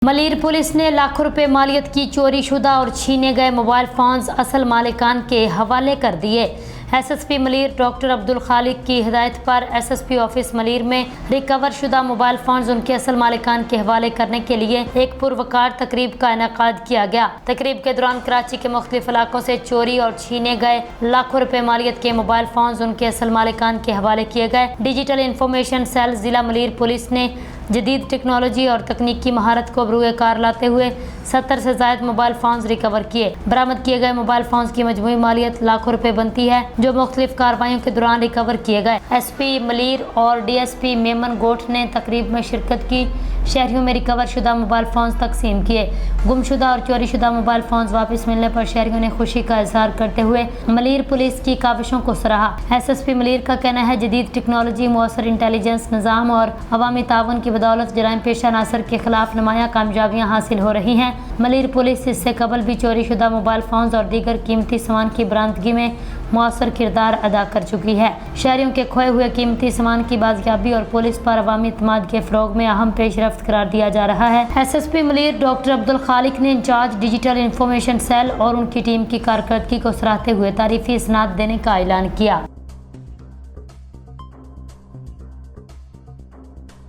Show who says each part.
Speaker 1: Malir police ने लाखों रुपए मालियत की चोरी शुदा और छीने गए मोबाइल फोन्स असल मालिकान के हवाले कर दिए। एसएसपी मलीर डॉक्टर अब्दुल खालिक की हिदायत पर एसएसपी ऑफिस मलीर में रिकवर शुदा मोबाइल फोन्स उनके असल मालिकान के हवाले करने के लिए एक पुरवकार तकरीब का इनेकाद किया गया। तकरीब के दौरान कराची के मुख्तलिफ इलाकों से चोरी और छीने गए लाखों रुपए मालियत के मोबाइल फोन्स उनके असल मालिकान के हवाले किए गए। डिजिटल इंफॉर्मेशन सेल जिला मलीर पुलिस ने जदीद टेक्नोलॉजी और तकनीकी महारत को बरूए कार लाते हुए 70 से ज़ायद मोबाइल फोन्स रिकवर किए। बरामद किए गए मोबाइल फोन्स की मजमूई मालियत लाखों रुपए बनती है, जो मुख्तलिफ कार्रवाइयों के दौरान रिकवर किए गए। एसपी मलीर और डीएसपी मेमन गोठ ने तकरीब में शिरकत की। शहरियों में रिकवर शुदा मोबाइल फोन्स तकसीम किए। गुमशुदा और चोरी शुदा मोबाइल फोन्स वापस मिलने पर शहरियों ने खुशी का इजहार करते हुए मलीर पुलिस की काविशों को सराहा। एसएसपी मलीर का कहना है, जदीद टेक्नोलॉजी, मुअस्सर इंटेलिजेंस निज़ाम और अवामी ताउन की बदौलत जराइम पेशा अनासर के खिलाफ नुमायां कामयाबियां हासिल हो रही हैं। मलीर पुलिस इससे कबल भी चोरी शुदा मोबाइल फोन्स और दीगर कीमती सामान की बरामदगी में मुअस्सर किरदार अदा कर चुकी है। शहरियों के खोए हुए कीमती सामान की बाजियाबी और पुलिस पर अवामी इत्मीनान के फरोग में अहम पेशरफ्त करार दिया जा रहा है। एसएसपी मलीर डॉक्टर अब्दुल खालिक ने इंचार्ज डिजिटल इंफॉर्मेशन सेल और उनकी टीम की कारकर्दगी को सराहते हुए तारीफी इसनाद देने का ऐलान किया।